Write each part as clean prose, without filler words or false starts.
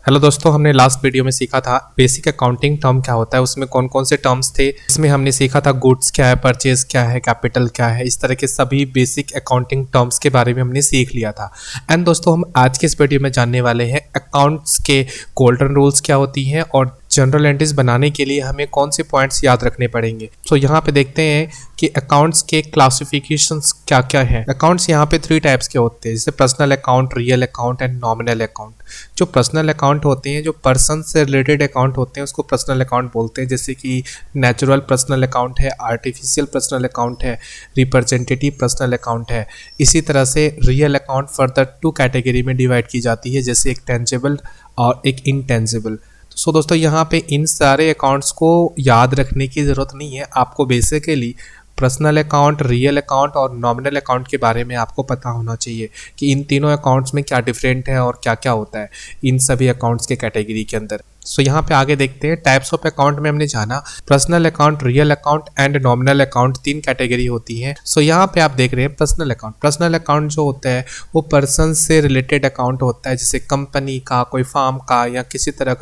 Hello दोस्तों, हमने last video में सीखा था बेसिक अकाउंटिंग टर्म क्या होता है, उसमें कौन कौन से टर्म्स थे। इसमें हमने सीखा था गुड्स क्या है, परचेज क्या है, कैपिटल क्या है, इस तरह के सभी बेसिक अकाउंटिंग टर्म्स के बारे में हमने सीख लिया था। एंड दोस्तों, हम आज के इस वीडियो में जानने वाले हैं अकाउंट्स के गोल्डन रूल्स क्या होती हैं और जनरल एंट्रीज बनाने के लिए हमें कौन से पॉइंट्स याद रखने पड़ेंगे। तो यहाँ पे देखते हैं कि अकाउंट्स के क्लासिफिकेशंस क्या क्या हैं। अकाउंट्स यहाँ पे 3 टाइप्स के होते हैं, जैसे personal account, real account and nominal account. जो पर्सनल अकाउंट होते हैं, जो पर्सन से रिलेटेड अकाउंट होते हैं, उसको पर्सनल अकाउंट बोलते हैं। जैसे कि नेचुरल पर्सनल अकाउंट है, आर्टिफिशियल पर्सनल अकाउंट है, रिप्रेजेंटेटिव पर्सनल अकाउंट है। इसी तरह से रियल अकाउंट फर्दर 2 कैटेगरी में डिवाइड की जाती है, जैसे एक टेंजिबल और एक इनटेंजिबल। सो दोस्तों, यहाँ पे इन सारे अकाउंट्स को याद रखने की ज़रूरत नहीं है। आपको basically personal account, real account और नॉमिनल अकाउंट के बारे में आपको पता होना चाहिए कि इन तीनों अकाउंट्स में क्या डिफरेंट है और क्या क्या होता है इन सभी अकाउंट्स के कैटेगरी के अंदर। सो यहाँ पे आगे देखते हैं टाइप्स ऑफ अकाउंट में हमने जाना personal account, real account and nominal account 3 category होती हैं। सो यहाँ पे आप देख रहे हैं पर्सनल अकाउंट। पर्सनल अकाउंट जो होता है वो पर्सन से रिलेटेड अकाउंट होता है, जैसे कंपनी का, कोई फार्म का या किसी तरह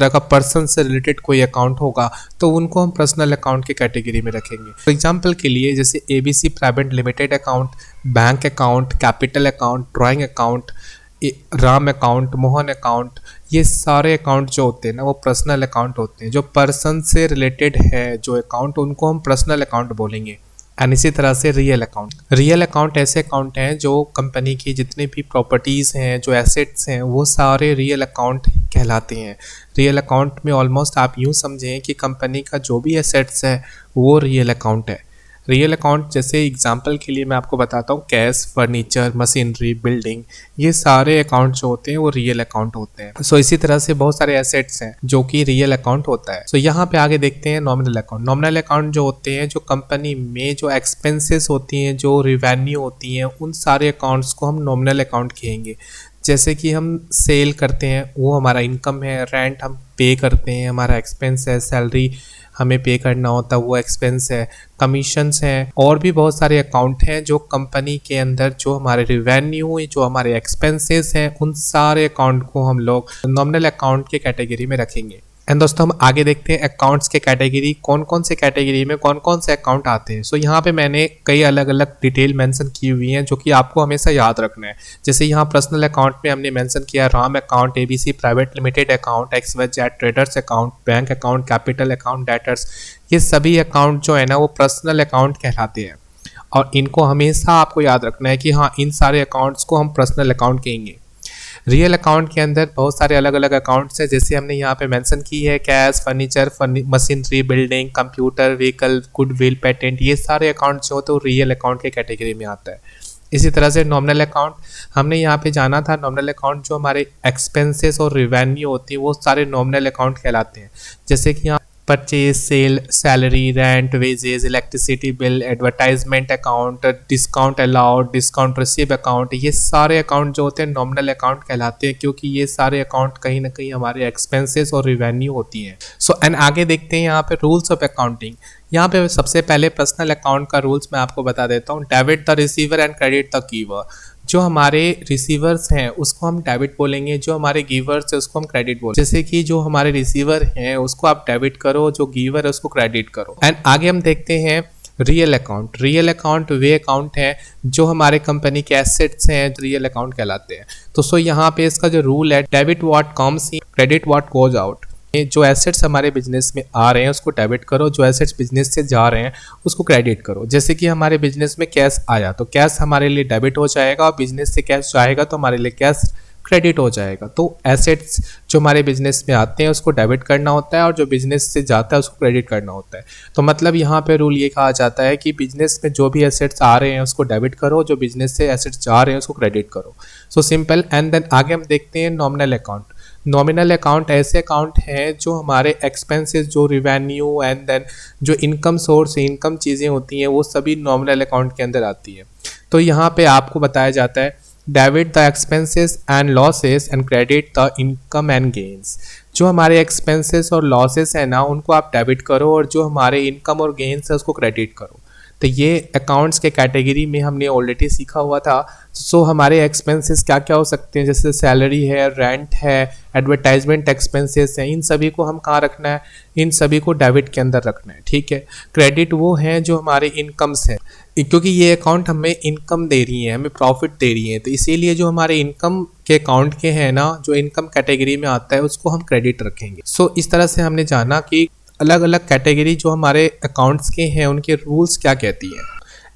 का पर्सन से रिलेटेड कोई अकाउंट होगा तो उनको हम पर्सनल अकाउंट की कैटेगरी में रखेंगे। फॉर एग्जाम्पल के लिए जैसे ABC private limited account, bank account, capital account, drawing account, Ram account, Mohan account, ये सारे अकाउंट जो होते हैं ना वो पर्सनल अकाउंट होते हैं। जो पर्सन से रिलेटेड है जो अकाउंट, उनको हम पर्सनल अकाउंट बोलेंगे। एंड इसी तरह से रियल अकाउंट ऐसे अकाउंट हैं जो कंपनी की जितनी भी प्रॉपर्टीज़ हैं, जो एसेट्स हैं, वो सारे रियल अकाउंट कहलाते हैं। रियल अकाउंट में ऑलमोस्ट आप यूँ समझें कि कंपनी का जो भी एसेट्स है वो रियल अकाउंट है। रियल अकाउंट जैसे एग्जांपल के लिए मैं आपको बताता हूँ, कैश, फर्नीचर, मशीनरी, बिल्डिंग, ये सारे अकाउंट जो होते हैं वो रियल अकाउंट होते हैं। सो इसी तरह से बहुत सारे एसेट्स हैं जो कि रियल अकाउंट होता है। सो यहाँ पे आगे देखते हैं नॉमिनल अकाउंट। नॉमिनल अकाउंट जो होते हैं, जो कंपनी में जो एक्सपेंसेस होती हैं, जो रिवेन्यू होती हैं, उन सारे अकाउंट्स को हम नॉमिनल अकाउंट कहेंगे। जैसे कि हम सेल करते हैं वो हमारा इनकम है, रेंट हम पे करते हैं हमारा एक्सपेंस है, सैलरी हमें पे करना होता है वो एक्सपेंस है, कमीशंस हैं, और भी बहुत सारे अकाउंट हैं जो कंपनी के अंदर जो हमारे रिवेन्यू, जो हमारे एक्सपेंसेस हैं, उन सारे अकाउंट को हम लोग नॉमिनल अकाउंट के कैटेगरी में रखेंगे। एंड दोस्तों, हम आगे देखते हैं अकाउंट्स के कैटेगरी, कौन कौन से कैटेगरी में कौन कौन से अकाउंट आते हैं। सो यहाँ पे मैंने कई अलग अलग डिटेल मेंशन की हुई हैं जो कि आपको हमेशा याद रखना है। जैसे यहाँ पर्सनल अकाउंट में हमने मेंशन किया Ram account, ABC private limited account, XYZ traders account, bank account, capital account, debtors. ये सभी अकाउंट जो है ना वो पर्सनल अकाउंट कहलाते हैं और इनको हमेशा आपको याद रखना है कि हाँ, इन सारे अकाउंट्स को हम पर्सनल अकाउंट कहेंगे। रियल अकाउंट के अंदर बहुत सारे अलग अलग अकाउंट्स हैं, जैसे हमने यहाँ पे मेंशन की है cash, furniture, machinery, building, computer, vehicle, goodwill, patent. ये सारे अकाउंट जो होते हैं रियल अकाउंट के कैटेगरी में आता है। इसी तरह से नॉमिनल अकाउंट हमने यहाँ पे जाना था। नॉमिनल अकाउंट जो हमारे एक्सपेंसेस और रिवेन्यू होती है वो सारे नॉमिनल अकाउंट कहलाते हैं। जैसे कि यहाँ purchase, sale, salary, rent, wages, electricity bill, advertisement account, discount allowed, discount receive account, ये सारे अकाउंट जो होते हैं नॉमिनल अकाउंट कहलाते हैं, क्योंकि ये सारे अकाउंट कहीं ना कहीं हमारे एक्सपेंसेस और रिवेन्यू होती हैं। सो एंड आगे देखते हैं यहाँ पे रूल्स ऑफ अकाउंटिंग। यहाँ पे सबसे पहले पर्सनल अकाउंट का रूल्स मैं आपको बता देता हूँ। Debit the receiver and credit the giver. जो हमारे रिसीवर्स हैं उसको हम डेबिट बोलेंगे, जो हमारे गिवर्स है उसको हम क्रेडिट बोलेंगे। जैसे कि जो हमारे रिसीवर हैं उसको आप डेबिट करो, जो गिवर है उसको क्रेडिट करो। एंड आगे हम देखते हैं रियल अकाउंट। रियल अकाउंट वे अकाउंट है जो हमारे कंपनी के एसेट्स हैं, रियल अकाउंट कहलाते हैं। तो सो यहाँ पे इसका जो रूल है, debit what comes in, credit what goes out. जो एसेट्स हमारे बिजनेस में आ रहे हैं उसको डेबिट करो, जो एसेट्स बिजनेस से जा रहे हैं उसको क्रेडिट करो। जैसे कि हमारे बिजनेस में कैश आया तो कैश हमारे लिए डेबिट हो जाएगा, और बिजनेस से कैश जाएगा तो हमारे लिए कैश क्रेडिट हो जाएगा। तो एसेट्स जो हमारे बिजनेस में आते हैं उसको डेबिट करना होता है और जो बिजनेस से जाता है उसको क्रेडिट करना होता है। तो मतलब यहाँ पे रूल ये कहा जाता है कि बिजनेस में जो भी एसेट्स आ रहे हैं उसको डेबिट करो, जो बिजनेस से एसेट्स जा रहे हैं उसको क्रेडिट करो। So simple. एंड देन आगे हम देखते हैं नॉमिनल अकाउंट। नॉमिनल अकाउंट ऐसे अकाउंट हैं जो हमारे एक्सपेंसेस, जो रिवेन्यू एंड देन जो इनकम सोर्स, इनकम चीज़ें होती हैं वो सभी नॉमिनल अकाउंट के अंदर आती है। तो यहाँ पे आपको बताया जाता है debit the expenses and losses and credit the income and gains. जो हमारे एक्सपेंसेस और लॉसेस हैं ना उनको आप डेबिट करो और जो हमारे इनकम और गेन्स है उसको क्रेडिट करो। तो ये अकाउंट्स के कैटेगरी में हमने ऑलरेडी सीखा हुआ था। सो हमारे एक्सपेंसेस क्या क्या हो सकते हैं, जैसे सैलरी है, रेंट है, एडवर्टाइजमेंट एक्सपेंसेस हैं, इन सभी को हम कहाँ रखना है, इन सभी को डेबिट के अंदर रखना है। ठीक है, क्रेडिट वो हैं जो हमारे इनकम्स हैं, क्योंकि ये अकाउंट हमें इनकम दे रही है, हमें प्रॉफिट दे रही है, तो इसीलिए जो हमारे इनकम के अकाउंट के हैं ना, जो इनकम कैटेगरी में आता है उसको हम क्रेडिट रखेंगे। सो इस तरह से हमने जाना कि अलग अलग कैटेगरी जो हमारे अकाउंट्स के हैं उनके रूल्स क्या कहती हैं।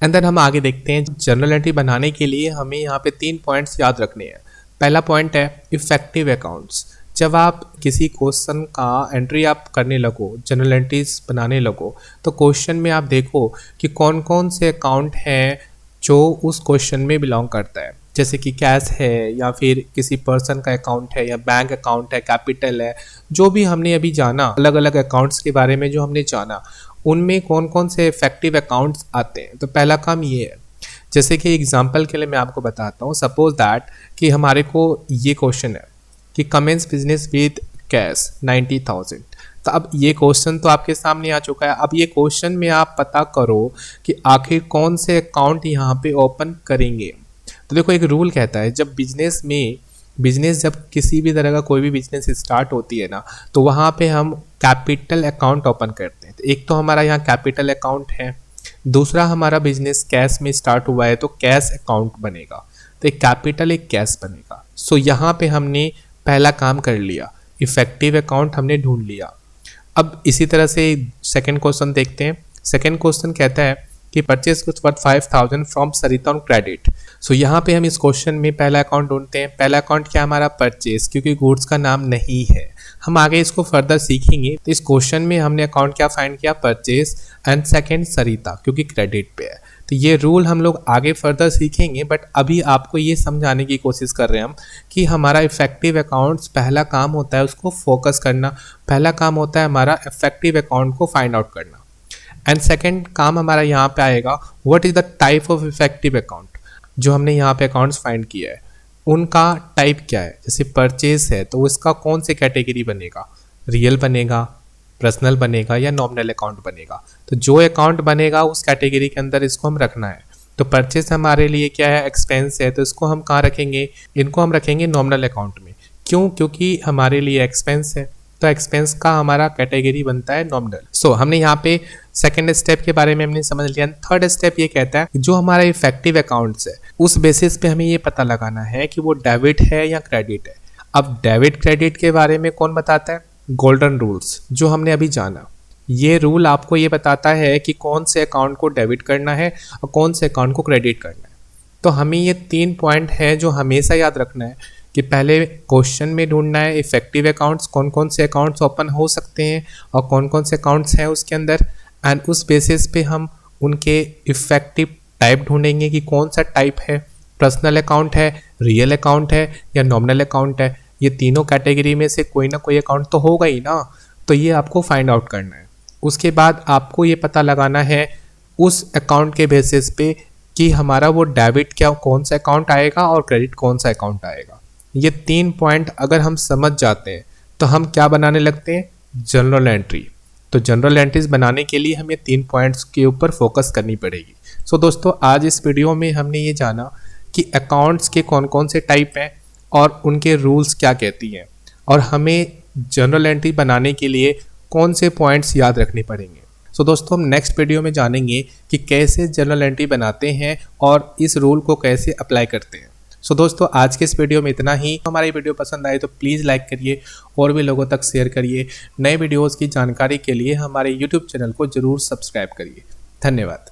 एंड देन हम आगे देखते हैं, जर्नल एंट्री बनाने के लिए हमें यहाँ पे 3 पॉइंट्स याद रखने हैं। पहला पॉइंट है इफेक्टिव अकाउंट्स। जब आप किसी क्वेश्चन का एंट्री आप करने लगो, जनरल एंट्रीज बनाने लगो, तो क्वेश्चन में आप देखो कि कौन कौन से अकाउंट हैं जो उस क्वेश्चन में बिलोंग करता है, जैसे कि कैश है या फिर किसी पर्सन का अकाउंट है या बैंक अकाउंट है, कैपिटल है, जो भी हमने अभी जाना, अलग अलग अकाउंट्स के बारे में जो हमने जाना, उनमें कौन कौन से इफेक्टिव अकाउंट्स आते हैं। तो पहला काम ये है, जैसे कि एग्जांपल के लिए मैं आपको बताता हूँ, सपोज दैट कि हमारे को ये क्वेश्चन है कि कमेंस बिजनेस विद कैश 90,000। तो अब ये क्वेश्चन तो आपके सामने आ चुका है। अब ये क्वेश्चन में आप पता करो कि आखिर कौन से अकाउंट यहाँ पे ओपन करेंगे। तो देखो, एक रूल कहता है जब बिजनेस जब किसी भी तरह का कोई भी बिजनेस स्टार्ट होती है ना, तो वहाँ पे हम कैपिटल अकाउंट ओपन करते हैं। तो एक तो हमारा यहाँ कैपिटल अकाउंट है, दूसरा हमारा बिजनेस कैश में स्टार्ट हुआ है तो कैश अकाउंट बनेगा। तो एक कैपिटल एक कैश बनेगा। सो यहाँ पे हमने पहला काम कर लिया, इफेक्टिव अकाउंट हमने ढूंढ लिया। अब इसी तरह से सेकंड क्वेश्चन देखते हैं। सेकंड क्वेश्चन कहता है कि purchase goods worth 5,000 from Sarita on credit. So यहाँ पे हम इस क्वेश्चन में पहला अकाउंट ढूंढते हैं। पहला अकाउंट क्या हमारा, परचेज, क्योंकि गुड्स का नाम नहीं है। हम आगे इसको फर्दर सीखेंगे। तो इस क्वेश्चन में हमने अकाउंट क्या फाइंड किया, परचेज, एंड सेकंड सरिता, क्योंकि क्रेडिट पे है। तो ये रूल हम लोग आगे फर्दर सीखेंगे, बट अभी आपको ये समझाने की कोशिश कर रहे हैं हम कि हमारा इफेक्टिव अकाउंट्स पहला काम होता है उसको फोकस करना, पहला काम होता है हमारा इफेक्टिव अकाउंट को फाइंड आउट करना। एंड सेकंड काम हमारा यहाँ पे आएगा, what is the type of effective account. जो हमने यहाँ पे अकाउंट्स फाइंड किया है उनका टाइप क्या है, जैसे परचेज है तो उसका कौन से कैटेगरी बनेगा, रियल बनेगा, पर्सनल बनेगा या नॉमिनल अकाउंट बनेगा। तो जो अकाउंट बनेगा उस कैटेगरी के अंदर इसको हम रखना है। तो परचेज हमारे लिए क्या है, एक्सपेंस है, तो इसको हम कहाँ रखेंगे, इनको हम रखेंगे नॉमिनल अकाउंट में। क्यों, क्योंकि हमारे लिए एक्सपेंस है, तो एक्सपेंस का हमारा कैटेगरी बनता है नॉमिनल। सो हमने यहाँ पे सेकंड स्टेप के बारे में हमने समझ लिया। थर्ड स्टेप ये कहता है जो हमारा इफेक्टिव अकाउंट्स है उस बेसिस पे हमें ये पता लगाना है कि वो डेबिट है या क्रेडिट है। अब डेबिट क्रेडिट के बारे में कौन बताता है, गोल्डन रूल्स, जो हमने अभी जाना। ये रूल आपको ये बताता है कि कौन से अकाउंट को डेबिट करना है और कौन से अकाउंट को क्रेडिट करना है। तो हमें ये 3 पॉइंट है जो हमेशा याद रखना है कि पहले क्वेश्चन में ढूंढना है इफेक्टिव अकाउंट्स, कौन कौन से अकाउंट्स ओपन हो सकते हैं और कौन कौन से अकाउंट्स हैं उसके अंदर, एंड उस बेसिस पे हम उनके इफेक्टिव टाइप ढूंढेंगे कि कौन सा टाइप है, पर्सनल अकाउंट है, रियल अकाउंट है या नॉमिनल अकाउंट है। ये तीनों कैटेगरी में से कोई ना कोई अकाउंट तो होगा ही ना, तो ये आपको फाइंड आउट करना है। उसके बाद आपको ये पता लगाना है उस अकाउंट के बेसिस पे कि हमारा वो डेबिट क्या कौन सा अकाउंट आएगा और क्रेडिट कौन सा अकाउंट आएगा। ये 3 पॉइंट अगर हम समझ जाते हैं तो हम क्या बनाने लगते हैं, जनरल एंट्री। तो जनरल एंट्रीज बनाने के लिए हमें 3 पॉइंट्स के ऊपर फोकस करनी पड़ेगी। सो दोस्तों, आज इस वीडियो में हमने ये जाना कि अकाउंट्स के कौन कौन से टाइप हैं और उनके रूल्स क्या कहती हैं, और हमें जनरल एंट्री बनाने के लिए कौन से पॉइंट्स याद रखने पड़ेंगे। सो दोस्तों, हम नेक्स्ट वीडियो में जानेंगे कि कैसे जनरल एंट्री बनाते हैं और इस रूल को कैसे अप्लाई करते हैं। सो दोस्तों, आज के इस वीडियो में इतना ही। हमारी वीडियो पसंद आए तो प्लीज़ लाइक करिए और भी लोगों तक शेयर करिए। नए वीडियोज़ की जानकारी के लिए हमारे यूट्यूब चैनल को ज़रूर सब्सक्राइब करिए। धन्यवाद।